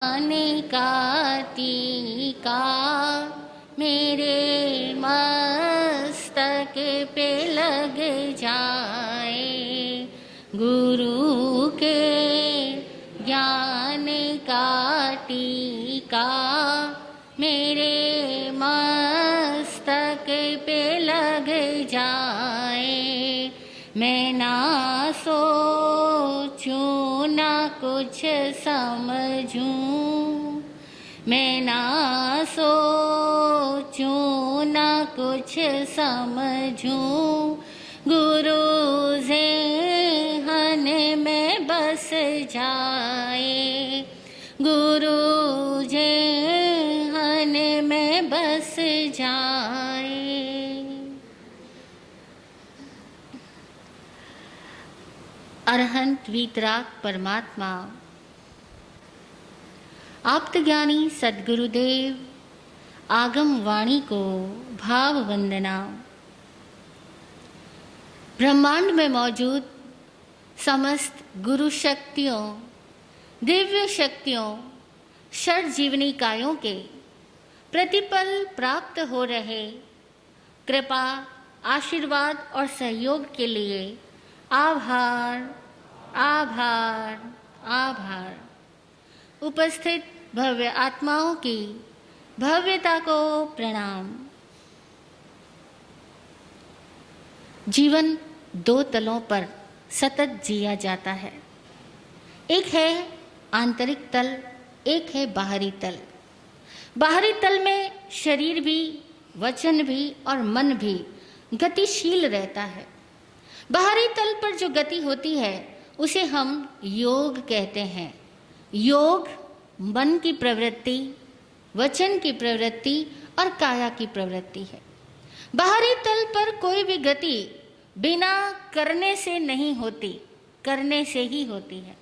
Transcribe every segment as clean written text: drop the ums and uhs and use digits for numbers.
आने का टीका मेरे मस्तक पे लग जाए, गुरु के ज्ञान का टीका मेरे मस्तक पे लग जाए। मैं ना सोचूं ना कुछ समझूं, मैं ना सोचूं ना कुछ समझूं, गुरु ज़ेहन में बस जाए, गुरु ज़ेहन में बस जाए। अरहंत वीतराग परमात्मा आप्तज्ञानी सद्गुरुदेव आगम वाणी को भाव वंदना। ब्रह्मांड में मौजूद समस्त गुरु शक्तियों, दिव्य शक्तियों, षड जीवनी कायों के प्रतिपल प्राप्त हो रहे कृपा, आशीर्वाद और सहयोग के लिए आभार, आभार, आभार। उपस्थित भव्य आत्माओं की भव्यता को प्रणाम। जीवन दो तलों पर सतत जिया जाता है। एक है आंतरिक तल, एक है बाहरी तल। बाहरी तल में शरीर भी, वचन भी और मन भी गतिशील रहता है। बाहरी तल पर जो गति होती है उसे हम योग कहते हैं। योग मन की प्रवृत्ति, वचन की प्रवृत्ति और काया की प्रवृत्ति है। बाहरी तल पर कोई भी गति बिना करने से नहीं होती, करने से ही होती है।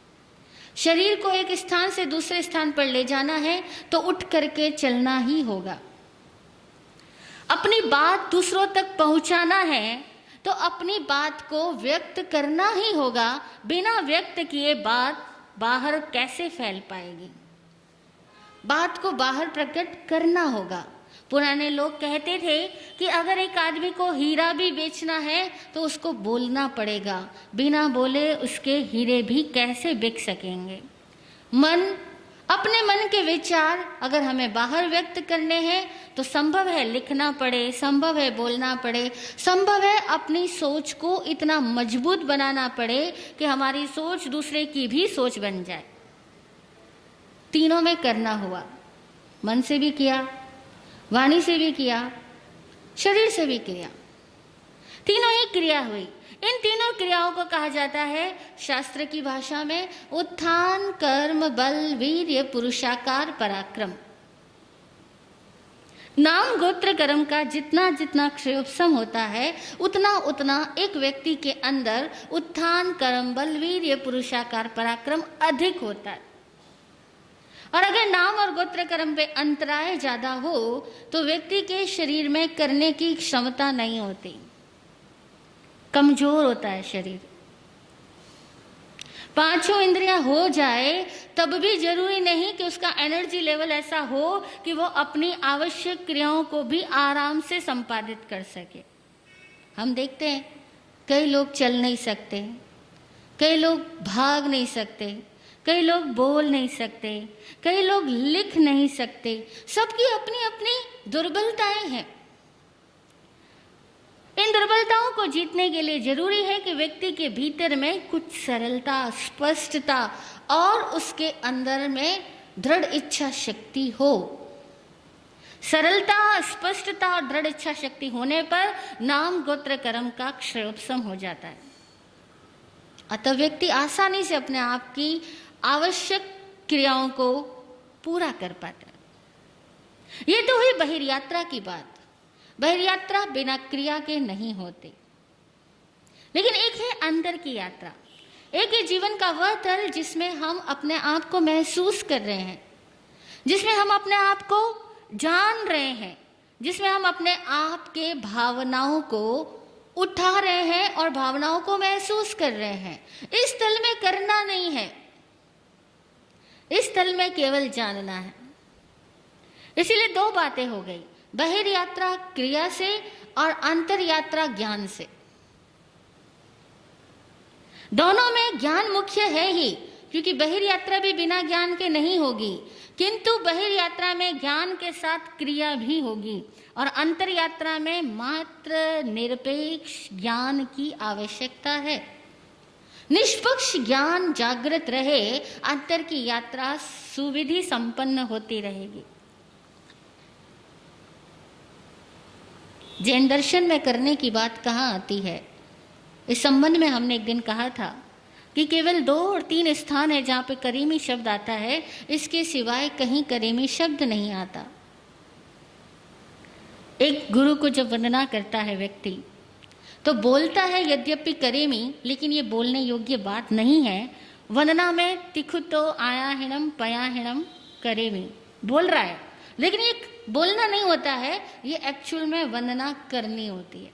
शरीर को एक स्थान से दूसरे स्थान पर ले जाना है तो उठ करके चलना ही होगा। अपनी बात दूसरों तक पहुंचाना है तो अपनी बात को व्यक्त करना ही होगा। बिना व्यक्त किए बात बाहर कैसे फैल पाएगी? बात को बाहर प्रकट करना होगा। पुराने लोग कहते थे कि अगर एक आदमी को हीरा भी बेचना है तो उसको बोलना पड़ेगा, बिना बोले उसके हीरे भी कैसे बिक सकेंगे। अपने मन के विचार अगर हमें बाहर व्यक्त करने हैं तो संभव है लिखना पड़े, संभव है बोलना पड़े, संभव है अपनी सोच को इतना मजबूत बनाना पड़े कि हमारी सोच दूसरे की भी सोच बन जाए। तीनों में करना हुआ, मन से भी किया, वाणी से भी किया, शरीर से भी किया। तीनों ही क्रिया हुई। इन तीनों क्रियाओं को कहा जाता है शास्त्र की भाषा में उत्थान, कर्म, बल, वीर्य, पुरुषाकार, पराक्रम। नाम गोत्र कर्म का जितना जितना क्षयोपशम होता है उतना उतना एक व्यक्ति के अंदर उत्थान, कर्म, बल, वीर्य, पुरुषाकार, पराक्रम अधिक होता है। और अगर नाम और गोत्र कर्म पे अंतराय ज्यादा हो तो व्यक्ति के शरीर में करने की क्षमता नहीं होती, कमजोर होता है शरीर। पांचों इंद्रियां हो जाए तब भी जरूरी नहीं कि उसका एनर्जी लेवल ऐसा हो कि वो अपनी आवश्यक क्रियाओं को भी आराम से संपादित कर सके। हम देखते हैं कई लोग चल नहीं सकते, कई लोग भाग नहीं सकते, कई लोग बोल नहीं सकते, कई लोग लिख नहीं सकते। सबकी अपनी अपनी दुर्बलताएं हैं। इन दुर्बलताओं को जीतने के लिए जरूरी है कि व्यक्ति के भीतर में कुछ सरलता, स्पष्टता और उसके अंदर में दृढ़ इच्छा शक्ति हो। सरलता, स्पष्टता और दृढ़ इच्छा शक्ति होने पर नाम गोत्र कर्म का क्षयोपशम हो जाता है। अतः व्यक्ति आसानी से अपने आप की आवश्यक क्रियाओं को पूरा कर पाता है। ये तो हुई बहिर्यात्रा की बात। बहिर्यात्रा बिना क्रिया के नहीं होती। लेकिन एक है अंदर की यात्रा। एक है जीवन का वह तल जिसमें हम अपने आप को महसूस कर रहे हैं, जिसमें हम अपने आप को जान रहे हैं, जिसमें हम अपने आप के भावनाओं को उठा रहे हैं और भावनाओं को महसूस कर रहे हैं। इस तल में करना नहीं है। इस तल में केवल जानना है। इसीलिए दो बातें हो गई, बहिर यात्रा क्रिया से और अंतर यात्रा ज्ञान से। दोनों में ज्ञान मुख्य है ही, क्योंकि बहिर यात्रा भी बिना ज्ञान के नहीं होगी, किंतु बहिर यात्रा में ज्ञान के साथ क्रिया भी होगी और अंतर यात्रा में मात्र निरपेक्ष ज्ञान की आवश्यकता है। निष्पक्ष ज्ञान जागृत रहे, अंतर की यात्रा सुविधि संपन्न होती रहेगी। जैन दर्शन में करने की बात कहाँ आती है? इस संबंध में हमने एक दिन कहा था कि केवल 2 और 3 स्थान है जहाँ पे करेमी शब्द आता है, इसके सिवाय कहीं करेमी शब्द नहीं आता। एक गुरु को जब वंदना करता है व्यक्ति तो बोलता है यद्यपि करेमी, लेकिन ये बोलने योग्य बात नहीं है। वंदना में तिखुतो आयाहिणम पयाहिणम करेमी बोल रहा है, लेकिन ये बोलना नहीं होता है, ये एक्चुअल में वंदना करनी होती है।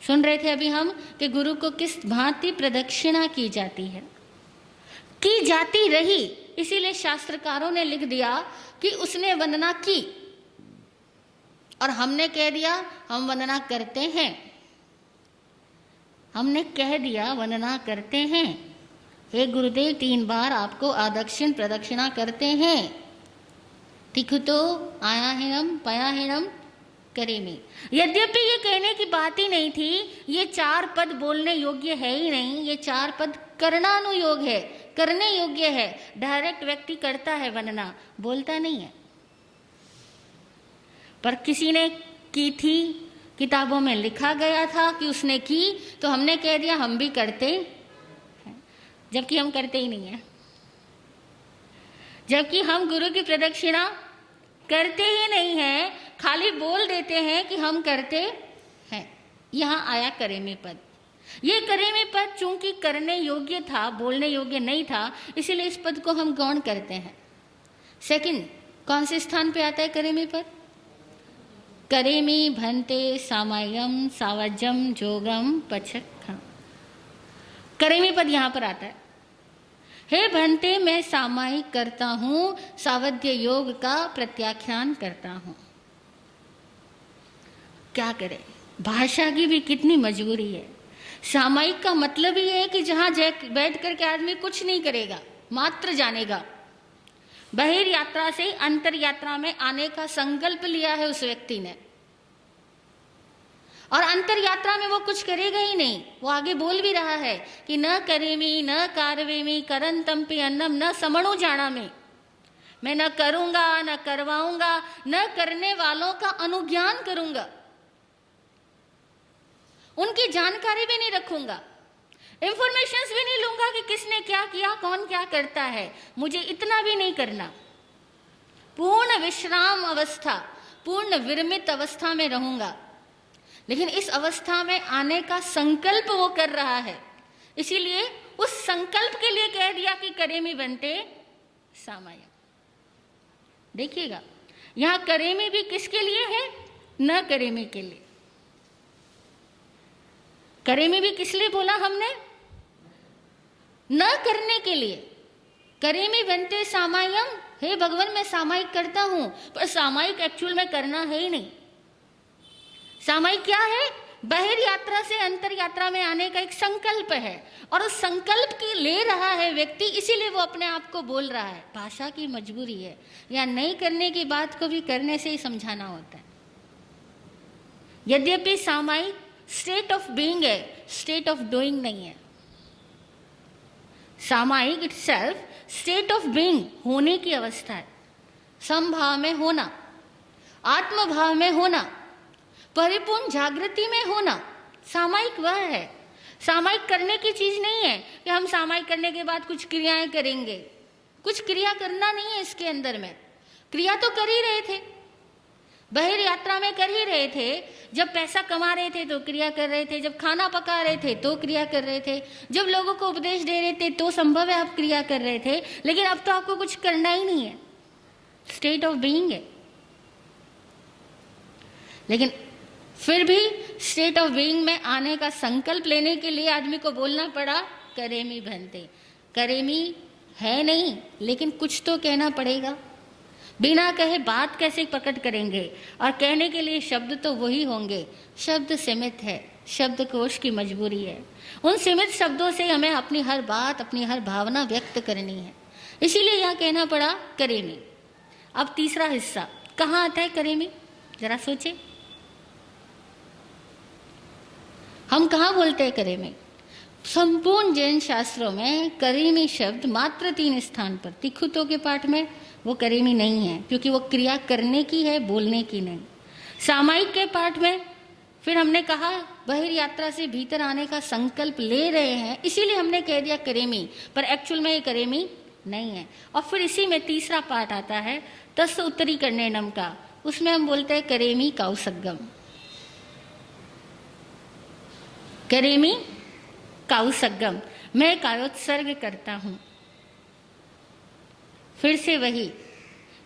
सुन रहे थे अभी हम कि गुरु को किस भांति प्रदक्षिणा की जाती है, की जाती रही, इसीलिए शास्त्रकारों ने लिख दिया कि उसने वंदना की और हमने कह दिया हम वंदना करते हैं। हमने कह दिया वंदना करते हैं, हे गुरुदेव 3 बार आपको आदक्षिण प्रदक्षिणा करते हैं। तिखुतो आयाहिणम पयाहिणम करेमी। यद्यपि ये कहने की बात ही नहीं थी, ये 4 पद बोलने योग्य है ही नहीं, ये 4 पद करनानुयोग है, करने योग्य है। डायरेक्ट व्यक्ति करता है वंदना, बोलता नहीं है। पर किसी ने की थी, किताबों में लिखा गया था कि उसने की, तो हमने कह दिया हम भी करते हैं, जबकि हम करते ही नहीं है। जबकि हम गुरु की प्रदक्षिणा करते ही नहीं है, खाली बोल देते हैं कि हम करते हैं। यहाँ आया करेमी पद। ये करेमी पद चूंकि करने योग्य था, बोलने योग्य नहीं था, इसीलिए इस पद को हम गौण करते हैं। सेकंड, कौन से स्थान पे आता है करेमी पद? करेमी भन्ते सामायम सावज्यम जोगम पचक। करेमी पद यहाँ पर आता है। हे भन्ते, मैं सामायिक करता हूँ, सावध्य योग का प्रत्याख्यान करता हूँ। क्या करें, भाषा की भी कितनी मजबूरी है। सामायिक का मतलब ही है कि जहाँ बैठ करके आदमी कुछ नहीं करेगा, मात्र जानेगा। बहिर यात्रा से अंतर यात्रा में आने का संकल्प लिया है उस व्यक्ति ने, और अंतर यात्रा में वो कुछ करेगा ही नहीं। वो आगे बोल भी रहा है कि न करेमी न कारवेमी करंतम्पि अन्नम न समणु जाना में, मैं न करूंगा न करवाऊंगा, न करने वालों का अनुज्ञान करूंगा, उनकी जानकारी भी नहीं रखूंगा, इंफॉर्मेशंस भी नहीं लूंगा कि किसने क्या किया, कौन क्या करता है, मुझे इतना भी नहीं करना। पूर्ण विश्राम अवस्था, पूर्ण विरमित अवस्था में रहूंगा। लेकिन इस अवस्था में आने का संकल्प वो कर रहा है, इसीलिए उस संकल्प के लिए कह दिया कि करेमी बनते सामायिक। देखिएगा, यहां करेमी भी किसके लिए है? न करेमी के लिए। करेमी भी किस लिए बोला हमने? न करने के लिए। करेमी बनते सामायिक, हे भगवान मैं सामायिक करता हूं, पर सामायिक एक्चुअल में करना है ही नहीं। सामायिक क्या है? बहिर यात्रा से अंतर यात्रा में आने का एक संकल्प है, और उस संकल्प की ले रहा है व्यक्ति, इसीलिए वो अपने आप को बोल रहा है। भाषा की मजबूरी है, या नहीं करने की बात को भी करने से ही समझाना होता है। यद्यपि सामायिक स्टेट ऑफ बीइंग है, स्टेट ऑफ डूइंग नहीं है। सामायिक इटसेल्फ स्टेट ऑफ बीइंग, होने की अवस्था है, समभाव में होना, आत्मभाव में होना, परिपूर्ण जागृति में होना। सामायिक वह है। सामायिक करने की चीज नहीं है कि हम सामायिक करने के बाद कुछ क्रियाएं करेंगे। कुछ क्रिया करना नहीं है इसके अंदर में। क्रिया तो कर ही रहे थे, बहिर यात्रा में कर ही रहे थे। जब पैसा कमा रहे थे तो क्रिया कर रहे थे, जब खाना पका रहे थे तो क्रिया कर रहे थे, जब लोगों को उपदेश दे रहे थे तो संभव है आप क्रिया कर रहे थे। लेकिन अब तो आपको कुछ करना ही नहीं है, स्टेट ऑफ बीइंग है। लेकिन फिर भी स्टेट ऑफ बीइंग में आने का संकल्प लेने के लिए आदमी को बोलना पड़ा करेमी बनते। करेमी है नहीं, लेकिन कुछ तो कहना पड़ेगा। बिना कहे बात कैसे प्रकट करेंगे, और कहने के लिए शब्द तो वही होंगे। शब्द सीमित है, शब्दकोश की मजबूरी है। उन सीमित शब्दों से हमें अपनी हर बात, अपनी हर भावना व्यक्त करनी है। इसीलिए यहाँ कहना पड़ा करेमी। अब तीसरा हिस्सा कहाँ आता है करेमी, जरा सोचे। हम कहाँ बोलते हैं करेमी? संपूर्ण जैन शास्त्रों में करेमी शब्द मात्र 3 स्थान पर। तिखुतों के पाठ में वो करेमी नहीं है, क्योंकि वो क्रिया करने की है, बोलने की नहीं। सामायिक के पाठ में फिर हमने कहा बहिर यात्रा से भीतर आने का संकल्प ले रहे हैं, इसीलिए हमने कह दिया करेमी, पर एक्चुअल में ये करेमी नहीं है। और फिर इसी में तीसरा पाठ आता है तस् उत्तरी कर्णेनम का, उसमें हम बोलते हैं करेमी काउसग्गम। करेमी काउसग्गम, मैं कायोत्सर्ग करता हूं। फिर से वही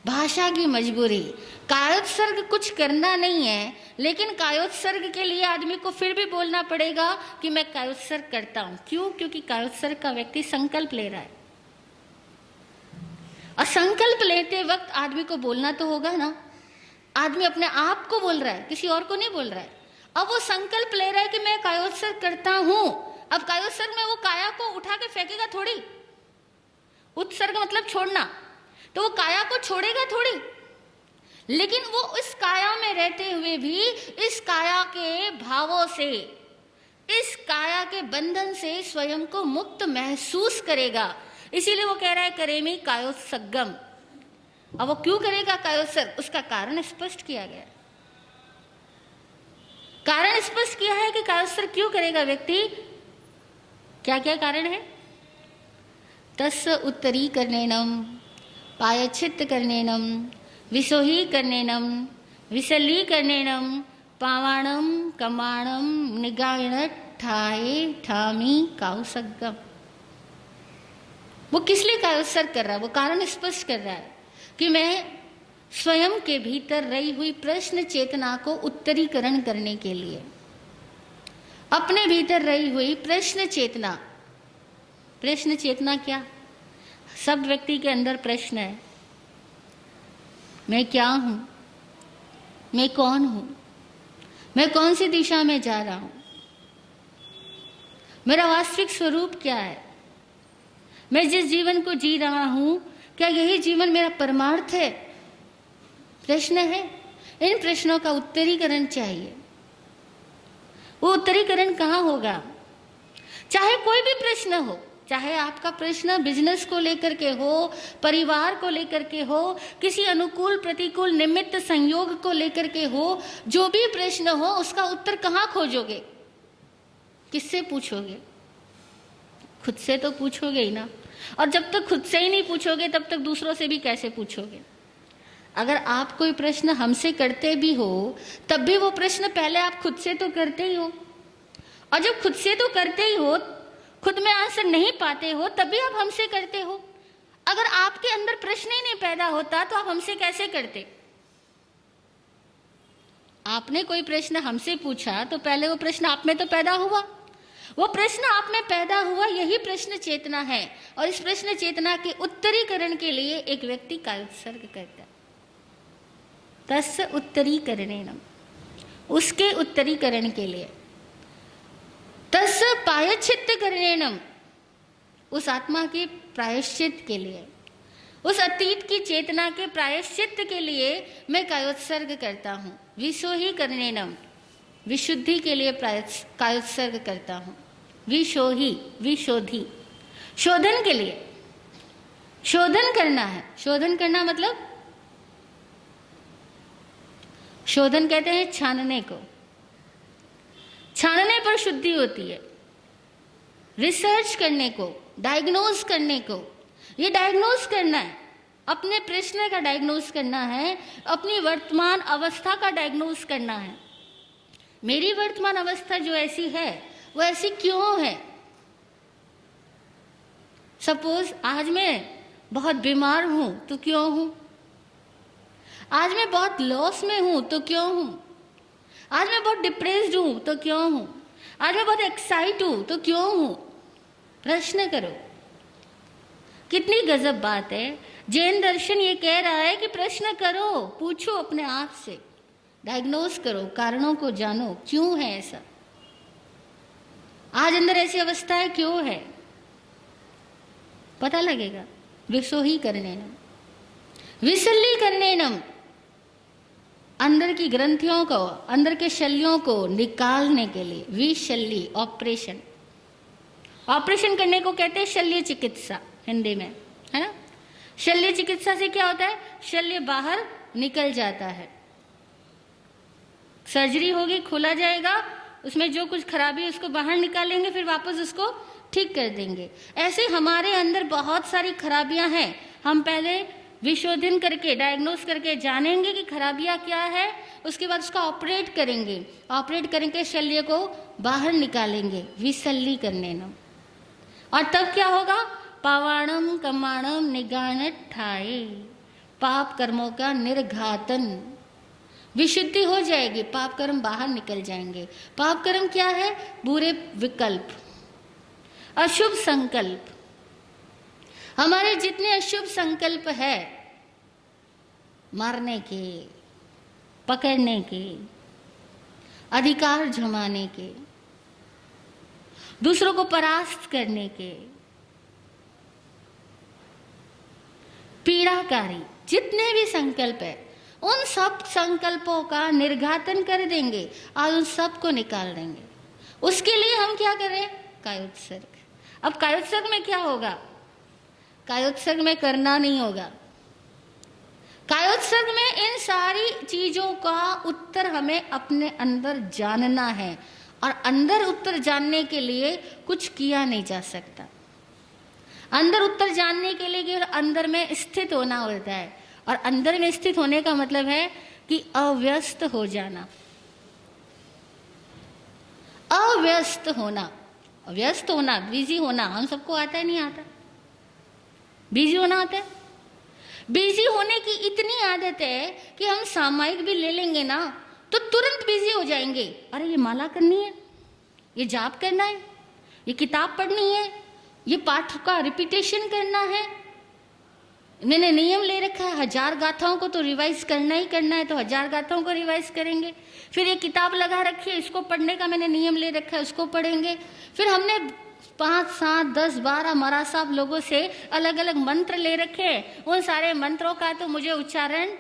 भाषा की मजबूरी। कायोत्सर्ग कुछ करना नहीं है, लेकिन कायोत्सर्ग के लिए आदमी को फिर भी बोलना पड़ेगा कि मैं कायोत्सर्ग करता हूं। क्यों? क्योंकि कायोत्सर्ग का व्यक्ति संकल्प ले रहा है, और संकल्प लेते वक्त आदमी को बोलना तो होगा ना। आदमी अपने आप को बोल रहा है, किसी और को नहीं बोल रहा है। अब वो संकल्प ले रहा है कि मैं कायोत्सर्ग करता हूं। अब कायोत्सर्ग में वो काया को उठा के फेंकेगा थोड़ी। उत्सर्ग मतलब छोड़ना, तो वो काया को छोड़ेगा थोड़ी, लेकिन वो इस काया में रहते हुए भी इस काया के भावों से, इस काया के बंधन से स्वयं को मुक्त महसूस करेगा। इसीलिए वो कह रहा है करेमी कायोत्सर्गम। अब वो क्यों करेगा कायोत्सर्ग, उसका कारण स्पष्ट किया गया। कारण स्पष्ट किया है कि कायोत्सर्ग क्यों करेगा व्यक्ति। क्या क्या कारण है? तस् उत्तरी कर्णेनम, पायच्छित्त कर्णेनम, विसोही कर्णेनम, विसली कर्णेनम, पावाणम कमाणम निगायण ठाए ठामी काउसग्गम। वो किस लिए कायोत्सर्ग कर रहा है? वो कारण स्पष्ट कर रहा है कि मैं स्वयं के भीतर रही हुई प्रश्न चेतना को उत्तरीकरण करने के लिए, अपने भीतर रही हुई प्रश्न चेतना। प्रश्न चेतना क्या? सब व्यक्ति के अंदर प्रश्न है, मैं क्या हूं, मैं कौन हूं, मैं कौन सी दिशा में जा रहा हूं, मेरा वास्तविक स्वरूप क्या है, मैं जिस जीवन को जी रहा हूं क्या यही जीवन मेरा परमार्थ है? प्रश्न है। इन प्रश्नों का उत्तरीकरण चाहिए। वो उत्तरीकरण कहाँ होगा? चाहे कोई भी प्रश्न हो, चाहे आपका प्रश्न बिजनेस को लेकर के हो, परिवार को लेकर के हो, किसी अनुकूल प्रतिकूल निमित्त संयोग को लेकर के हो, जो भी प्रश्न हो उसका उत्तर कहाँ खोजोगे? किससे पूछोगे? खुद से तो पूछोगे ही ना। और जब तक खुद से ही नहीं पूछोगे तब तक दूसरों से भी कैसे पूछोगे? अगर आप कोई प्रश्न हमसे करते भी हो तब भी वो प्रश्न पहले आप खुद से तो करते ही हो, और जब खुद से तो करते ही हो, खुद में आंसर नहीं पाते हो, तब भी आप हमसे करते हो। अगर आपके अंदर प्रश्न ही नहीं पैदा होता तो आप हमसे कैसे करते? आपने कोई प्रश्न हमसे पूछा तो पहले वो प्रश्न आप में तो पैदा हुआ। वो प्रश्न आप में पैदा हुआ, यही प्रश्न चेतना है। और इस प्रश्न चेतना के उत्तरीकरण के लिए एक व्यक्ति कायोत्सर्ग करता है। तस् उत्तरीकरणेनम, उसके उत्तरीकरण के लिए। तस् प्रायश्चित्त करणेनम, उस आत्मा के प्रायश्चित के लिए, उस अतीत की चेतना के प्रायश्चित के लिए मैं कायोत्सर्ग करता हूँ। विशोही करणेनम, विशुद्धि के लिए कायोत्सर्ग करता हूँ। विशोही, विशोधि, शोधन के लिए। शोधन करना है। शोधन करना मतलब, शोधन कहते हैं छानने को। छानने पर शुद्धि होती है। रिसर्च करने को, डायग्नोज करने को, ये डायग्नोज करना है, अपने प्रश्न का डायग्नोज करना है, अपनी वर्तमान अवस्था का डायग्नोज करना है। मेरी वर्तमान अवस्था जो ऐसी है वो ऐसी क्यों है? सपोज आज मैं बहुत बीमार हूं तो क्यों हूं? आज मैं बहुत लॉस में हूं तो क्यों हूं? आज मैं बहुत डिप्रेस्ड हूं तो क्यों हूं? आज मैं बहुत एक्साइट हूं तो क्यों हूं? प्रश्न करो। कितनी गजब बात है। जैन दर्शन ये कह रहा है कि प्रश्न करो, पूछो अपने आप से, डायग्नोज करो, कारणों को जानो, क्यों है ऐसा, आज अंदर ऐसी अवस्था है, क्यों है, पता लगेगा। विसोही करनेनम, विसल्लीकरणेनम, अंदर की ग्रंथियों को, अंदर के शल्यों को निकालने के लिए विशल्य, ऑपरेशन। ऑपरेशन करने को कहते हैं शल्य चिकित्सा हिंदी में, है ना। शल्य चिकित्सा से क्या होता है, शल्य बाहर निकल जाता है। सर्जरी होगी, खोला जाएगा, उसमें जो कुछ खराबी है उसको बाहर निकालेंगे, फिर वापस उसको ठीक कर देंगे। ऐसे हमारे अंदर बहुत सारी खराबियां हैं, हम पहले विशोधन करके, डायग्नोस करके जानेंगे कि खराबियां क्या है, उसके बाद उसका ऑपरेट करेंगे, ऑपरेट करके शल्य को बाहर निकालेंगे, विसल्लीकरणेनम। और तब क्या होगा, पावाणम कमाणम निगानठाए, पाप कर्मों का निर्घातन, विशुद्धि हो जाएगी, पाप कर्म बाहर निकल जाएंगे। पाप कर्म क्या है, बुरे विकल्प, अशुभ संकल्प। हमारे जितने अशुभ संकल्प है, मारने के, पकड़ने के, अधिकार जमाने के, दूसरों को परास्त करने के, पीड़ाकारी जितने भी संकल्प है, उन सब संकल्पों का निर्घातन कर देंगे और उन सब को निकाल देंगे। उसके लिए हम क्या करें, कायोत्सर्ग। अब कायोत्सर्ग में क्या होगा, कायोत्सर्ग में करना नहीं होगा, कायोत्सर्ग में इन सारी चीजों का उत्तर हमें अपने अंदर जानना है, और अंदर उत्तर जानने के लिए कुछ किया नहीं जा सकता। अंदर उत्तर जानने के लिए केवल अंदर में स्थित होना होता है, और अंदर में स्थित होने का मतलब है कि अव्यस्त हो जाना, अव्यस्त होना, व्यस्त होना, बिजी होना, हम सबको आता है, नहीं आता, बिजी होना आता है। बिजी होने की इतनी आदत है कि हम सामायिक भी ले लेंगे ना तो तुरंत बिजी हो जाएंगे। अरे ये माला करनी है, ये जाप करना है, ये किताब पढ़नी है, ये पाठ का रिपीटेशन करना है, मैंने नियम ले रखा है 1000 गाथाओं को तो रिवाइज करना ही करना है, तो 1000 गाथाओं को रिवाइज करेंगे। फिर ये किताब लगा रखी है, इसको पढ़ने का मैंने नियम ले रखा है, उसको पढ़ेंगे। फिर हमने 5, 7, 10, 12 मरा साहब लोगों से अलग अलग मंत्र ले रखे, उन सारे मंत्रों का तो मुझे उच्चारण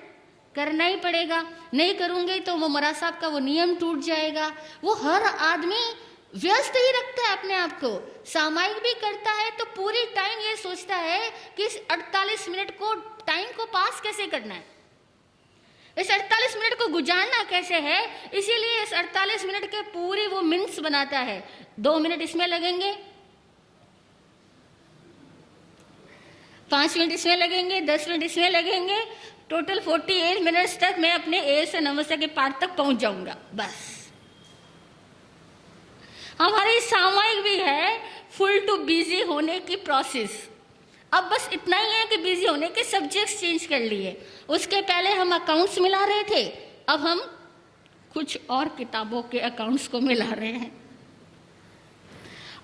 करना ही पड़ेगा, नहीं करूंगी तो वो मरा साहब का वो नियम टूट जाएगा। वो हर आदमी व्यस्त ही रखता है अपने आप को, सामायिक भी करता है तो पूरी टाइम ये सोचता है कि इस 48 मिनट को, टाइम को पास कैसे करना है, इस 48 मिनट को गुजारना कैसे है, इसीलिए इस 48 मिनट के पूरी वो मिनट्स बनाता है। 2 मिनट इसमें लगेंगे, 5 मिनट इसमें लगेंगे, 10 मिनट इसमें लगेंगे, टोटल 48 मिनट्स तक मैं अपने ए से नमस्ते के पाठ तक पहुंच जाऊंगा। बस हमारी सामायिक भी है फुल टू बिजी होने की प्रोसेस। अब बस इतना ही है कि बिजी होने के सब्जेक्ट्स चेंज कर लिए। उसके पहले हम अकाउंट्स मिला रहे थे, अब हम कुछ और किताबों के अकाउंट्स को मिला रहे हैं।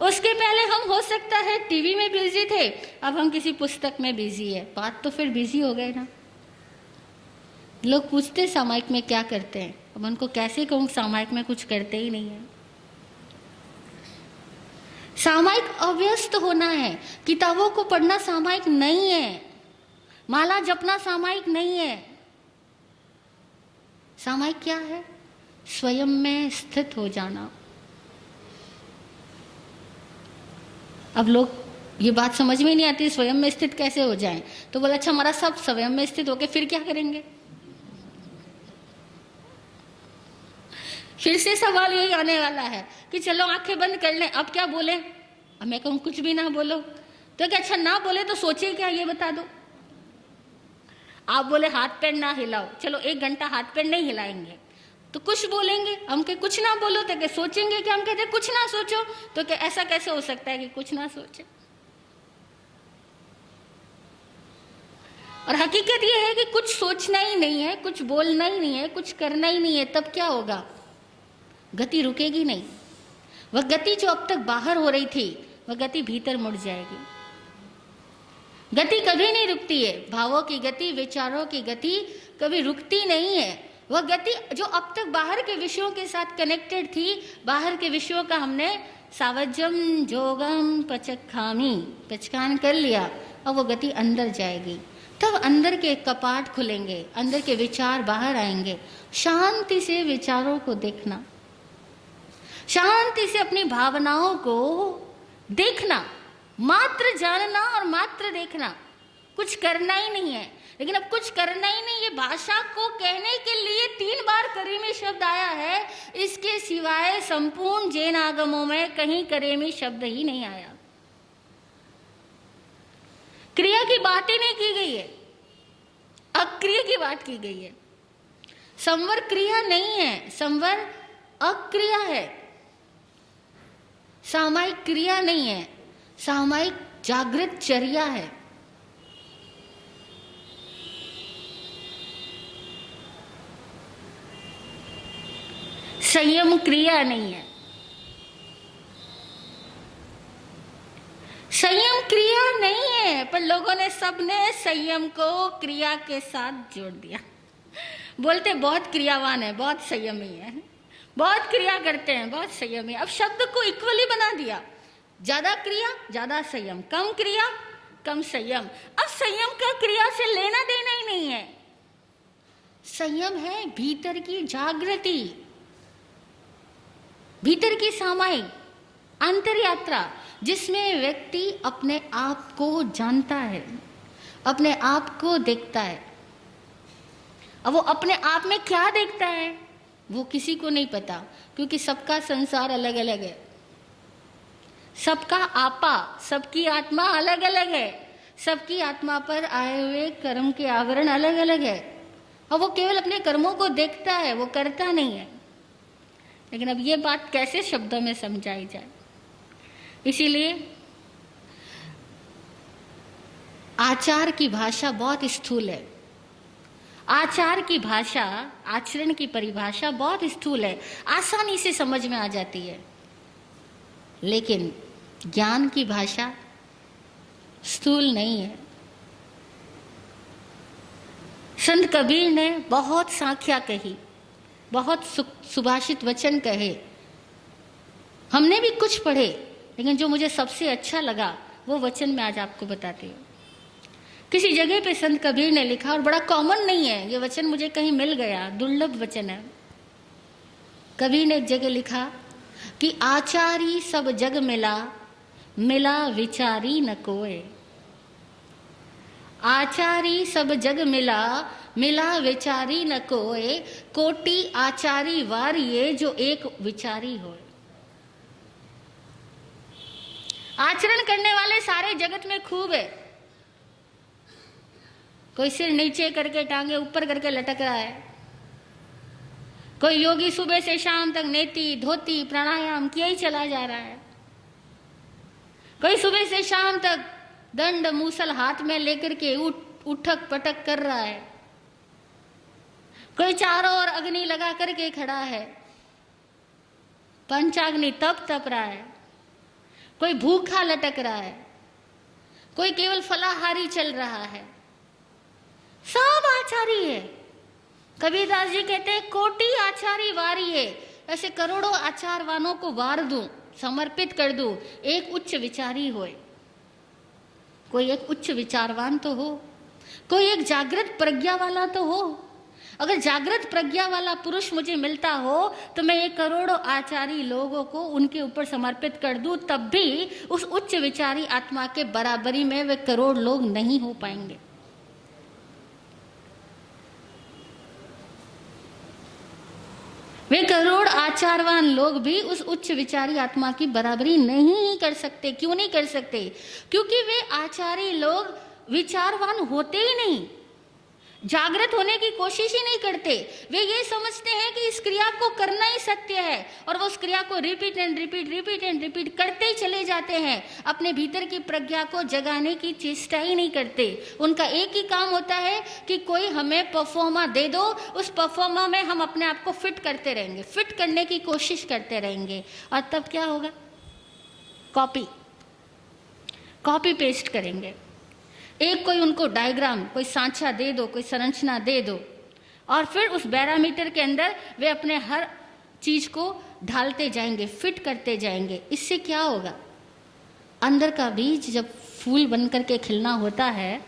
उसके पहले हम हो सकता है टीवी में बिजी थे, अब हम किसी पुस्तक में बिजी है। बात तो फिर बिजी हो गए ना। लोग पूछते सामायिक में क्या करते हैं, अब उनको कैसे कहूँ, सामायिक में कुछ करते ही नहीं है। सामायिक अव्यस्त होना है, किताबों को पढ़ना सामायिक नहीं है, माला जपना सामायिक नहीं है। सामायिक क्या है, स्वयं में स्थित हो जाना। अब लोग ये बात समझ में नहीं आती, स्वयं में स्थित कैसे हो जाएं, तो बोला अच्छा हमारा सब स्वयं में स्थित होके फिर क्या करेंगे। फिर से सवाल यही आने वाला है कि चलो आंखें बंद कर लें, अब क्या बोले। अब मैं कहूँ कुछ भी ना बोलो, तो क्या अच्छा ना बोले तो सोचे क्या, ये बता दो। आप बोले हाथ पैर ना हिलाओ, चलो 1 घंटा हाथ पैर नहीं हिलाएंगे, तो कुछ बोलेंगे। हम के कुछ ना बोलो तो क्या सोचेंगे कि हम कहते कुछ ना सोचो, तो क्या ऐसा कैसे हो सकता है कि कुछ ना सोचे। और हकीकत यह है कि कुछ सोचना ही नहीं है, कुछ बोलना ही नहीं है, कुछ करना ही नहीं है, तब क्या होगा, गति रुकेगी नहीं। वह गति जो अब तक बाहर हो रही थी, वह गति भीतर मुड़ जाएगी। गति कभी नहीं रुकती है, भावों की गति, विचारों की गति कभी रुकती नहीं है। वह गति जो अब तक बाहर के विषयों के साथ कनेक्टेड थी, बाहर के विषयों का हमने सावज्यम जोगम पचखामी पचकान कर लिया, अब वो गति अंदर जाएगी, तब अंदर के कपाट खुलेंगे, अंदर के विचार बाहर आएंगे। शांति से विचारों को देखना, शांति से अपनी भावनाओं को देखना, मात्र जानना और मात्र देखना, कुछ करना ही नहीं है। लेकिन अब कुछ करना ही नहीं, ये भाषा को कहने के लिए 3 बार करीमी शब्द आया है, इसके सिवाय संपूर्ण जैन आगमों में कहीं करीमी शब्द ही नहीं आया। क्रिया की बात ही नहीं की गई है, अक्रिया की बात की गई है। संवर क्रिया नहीं है, संवर अक्रिया है, सामायिक क्रिया नहीं है, सामायिक जागृत चर्या है। संयम क्रिया नहीं है, संयम क्रिया नहीं है, पर लोगों ने सबने संयम को क्रिया के साथ जोड़ दिया। बोलते बहुत क्रियावान है, बहुत संयमी है, बहुत क्रिया करते हैं, बहुत संयमी। अब शब्द को इक्वली बना दिया, ज्यादा क्रिया ज्यादा संयम, कम क्रिया कम संयम। अब संयम का क्रिया से लेना देना ही नहीं है। संयम है भीतर की जागृति, भीतर की सामायिक अंतर यात्रा, जिसमें व्यक्ति अपने आप को जानता है, अपने आप को देखता है। अब वो अपने आप में क्या देखता है वो किसी को नहीं पता, क्योंकि सबका संसार अलग अलग है, सबका आपा, सबकी आत्मा अलग अलग है, सबकी आत्मा पर आए हुए कर्म के आवरण अलग अलग है। और वो केवल अपने कर्मों को देखता है, वो करता नहीं है। लेकिन अब ये बात कैसे शब्दों में समझाई जाए, इसीलिए आचार की भाषा बहुत स्थूल है। आचार की भाषा, आचरण की परिभाषा बहुत स्थूल है, आसानी से समझ में आ जाती है। लेकिन ज्ञान की भाषा स्थूल नहीं है। संत कबीर ने बहुत सांख्या कही, बहुत सुभाषित वचन कहे, हमने भी कुछ पढ़े, लेकिन जो मुझे सबसे अच्छा लगा वो वचन मैं आज आपको बताती हूँ। किसी जगह पे संत कबीर ने लिखा, और बड़ा कॉमन नहीं है ये वचन, मुझे कहीं मिल गया, दुर्लभ वचन है। कबीर ने एक जगह लिखा कि आचारी सब जग मिला, मिला विचारी न कोय। आचारी सब जग मिला, मिला विचारी न कोय। कोटि आचारी वारिये, जो एक विचारी होय। आचरण करने वाले सारे जगत में खूब है। कोई सिर नीचे करके टांगे ऊपर करके लटक रहा है, कोई योगी सुबह से शाम तक नेति धोती प्राणायाम किया ही चला जा रहा है, कोई सुबह से शाम तक दंड मूसल हाथ में लेकर के उठक पटक कर रहा है, कोई चारों ओर अग्नि लगा करके खड़ा है, पंचाग्नि तप रहा है, कोई भूखा लटक रहा है, कोई केवल फलाहारी चल रहा है। सब आचारी है। कबीरदास जी कहते हैं कोटि आचारी वारी है, ऐसे करोड़ों आचारवानों को वार दूं, समर्पित कर दूं, एक उच्च विचारी होए। कोई एक उच्च विचारवान तो हो, कोई एक जागृत प्रज्ञा वाला तो हो। अगर जागृत प्रज्ञा वाला पुरुष मुझे मिलता हो तो मैं ये करोड़ों आचारी लोगों को उनके ऊपर समर्पित कर दूं, तब भी उस उच्च विचारी आत्मा के बराबरी में वे करोड़ लोग नहीं हो पाएंगे। वे करोड़ आचारवान लोग भी उस उच्च विचारी आत्मा की बराबरी नहीं कर सकते। क्यों नहीं कर सकते? क्योंकि वे आचारी लोग विचारवान होते ही नहीं, जागृत होने की कोशिश ही नहीं करते। वे ये समझते हैं कि इस क्रिया को करना ही सत्य है, और वो उस क्रिया को रिपीट एंड रिपीट करते ही चले जाते हैं। अपने भीतर की प्रज्ञा को जगाने की चेष्टा ही नहीं करते। उनका एक ही काम होता है कि कोई हमें परफॉर्मा दे दो, उस परफॉर्मा में हम अपने आप को फिट करते रहेंगे, फिट करने की कोशिश करते रहेंगे, और तब क्या होगा? कॉपी पेस्ट करेंगे। एक कोई उनको डायग्राम, कोई सांचा दे दो, कोई संरचना दे दो, और फिर उस बैरामीटर के अंदर वे अपने हर चीज को ढालते जाएंगे, फिट करते जाएंगे। इससे क्या होगा? अंदर का बीज जब फूल बन करके खिलना होता है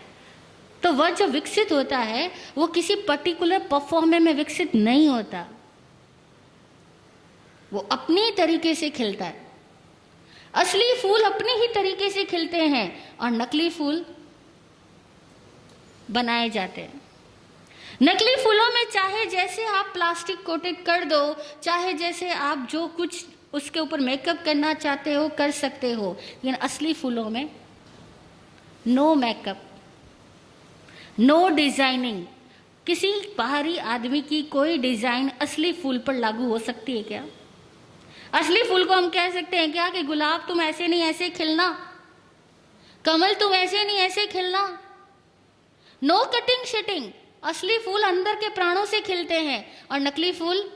तो वह जो विकसित होता है वो किसी पर्टिकुलर परफॉर्मे में विकसित नहीं होता, वो अपनी तरीके से खिलता है। असली फूल अपने ही तरीके से खिलते हैं और नकली फूल बनाए जाते हैं। नकली फूलों में चाहे जैसे आप प्लास्टिक कोटेड कर दो, चाहे जैसे आप जो कुछ उसके ऊपर मेकअप करना चाहते हो कर सकते हो, लेकिन असली फूलों में नो मेकअप, नो डिजाइनिंग। किसी बाहरी आदमी की कोई डिजाइन असली फूल पर लागू हो सकती है क्या? असली फूल को हम कह सकते हैं क्या कि गुलाब तुम ऐसे नहीं ऐसे खिलना, कमल तुम ऐसे नहीं ऐसे खिलना। नो कटिंग शिटिंग। असली फूल अंदर के प्राणों से खिलते हैं और नकली फूल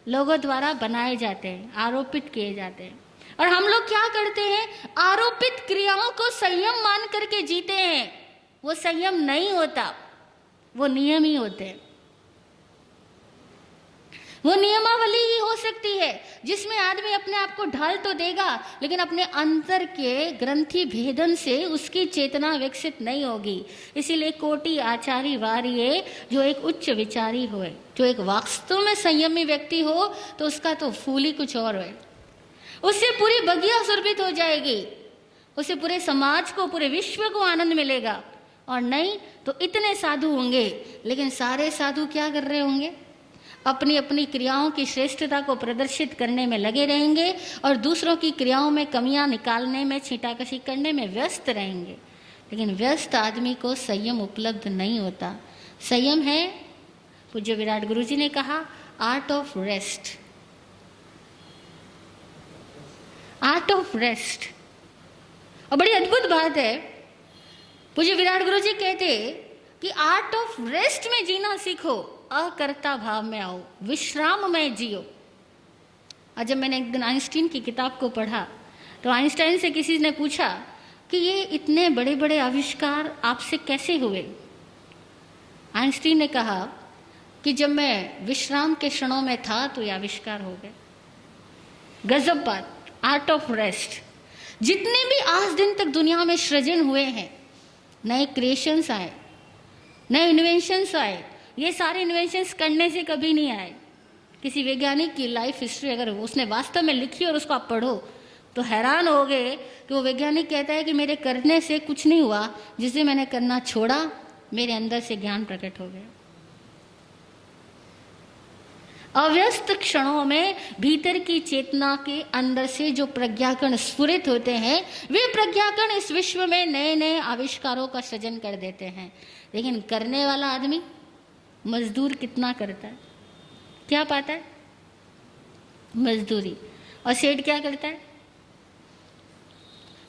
लोगों द्वारा बनाए जाते हैं, आरोपित किए जाते हैं। और हम लोग क्या करते हैं? आरोपित क्रियाओं को संयम मान करके जीते हैं। वो संयम नहीं होता, वो नियम ही होते हैं। वो नियमावली ही हो सकती है जिसमें आदमी अपने आप को ढाल तो देगा, लेकिन अपने अंतर के ग्रंथि भेदन से उसकी चेतना विकसित नहीं होगी। इसीलिए कोटि आचारी वार्ये, जो एक उच्च विचारी होए, जो एक वास्तव में संयमी व्यक्ति हो, तो उसका तो फूल ही कुछ और है। उससे पूरी बगिया सुरभित हो जाएगी, उससे पूरे समाज को, पूरे विश्व को आनंद मिलेगा। और नहीं तो इतने साधु होंगे, लेकिन सारे साधु क्या कर रहे होंगे? अपनी अपनी क्रियाओं की श्रेष्ठता को प्रदर्शित करने में लगे रहेंगे और दूसरों की क्रियाओं में कमियां निकालने में, छींटाकशी करने में व्यस्त रहेंगे। लेकिन व्यस्त आदमी को संयम उपलब्ध नहीं होता। संयम है, पूज्य विराट गुरु जी ने कहा, art of rest. Art of rest. और बड़ी अद्भुत बात है, पूज्य विराट गुरु जी कहते कि आर्ट ऑफ रेस्ट में जीना सीखो, अकर्ता भाव में आओ, विश्राम में जियो। आज जब मैंने एक दिन आइंस्टीन की किताब को पढ़ा तो आइंस्टाइन से किसी ने पूछा कि ये इतने बड़े बड़े आविष्कार आपसे कैसे हुए? आइंस्टीन ने कहा कि जब मैं विश्राम के क्षणों में था तो ये आविष्कार हो गए। गजब बात, आर्ट ऑफ रेस्ट। जितने भी आज दिन तक दुनिया में सृजन हुए हैं, नए क्रिएशंस आए, नए इन्वेंशंस आए, ये सारे इन्वेंशंस करने से कभी नहीं आए। किसी वैज्ञानिक की लाइफ हिस्ट्री अगर उसने वास्तव में लिखी और उसको आप पढ़ो तो हैरान होगे कि वो वैज्ञानिक कहता है कि मेरे करने से कुछ नहीं हुआ, जिसे मैंने करना छोड़ा मेरे अंदर से ज्ञान प्रकट हो गया। अव्यस्त क्षणों में भीतर की चेतना के अंदर से जो प्रज्ञाकण स्फुरित होते हैं, वे प्रज्ञाकण इस विश्व में नए नए आविष्कारों का सृजन कर देते हैं। लेकिन करने वाला आदमी, मजदूर कितना करता है? क्या पाता है? मजदूरी। और सेठ क्या करता है?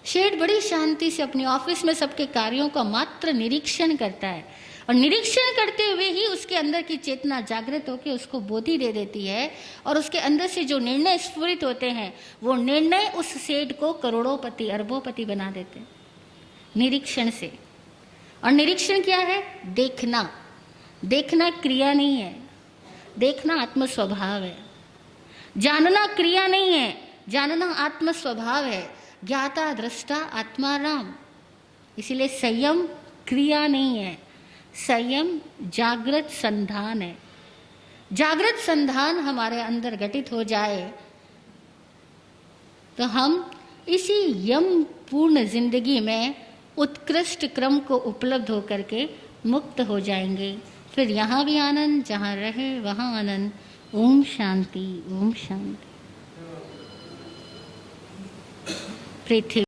सेठ बड़ी शांति से अपनी ऑफिस में सबके कार्यों का मात्र निरीक्षण करता है, और निरीक्षण करते हुए ही उसके अंदर की चेतना जागृत होकर उसको बोधि दे देती है, और उसके अंदर से जो निर्णय स्फुरित होते हैं वो निर्णय उस सेठ को करोड़ोंपति, अरबोंपति बना देते हैं निरीक्षण से। और निरीक्षण क्या है? देखना। देखना क्रिया नहीं है, देखना आत्म स्वभाव है। जानना क्रिया नहीं है, जानना आत्म स्वभाव है। ज्ञाता दृष्टा आत्मा राम। इसीलिए संयम क्रिया नहीं है, संयम जागृत संधान है। जागृत संधान हमारे अंदर घटित हो जाए तो हम इसी यम पूर्ण जिंदगी में उत्कृष्ट क्रम को उपलब्ध होकर के मुक्त हो जाएंगे। फिर यहाँ भी आनंद, जहाँ रहे वहाँ आनंद। ओम शांति, ओम शांति। पृथ्वी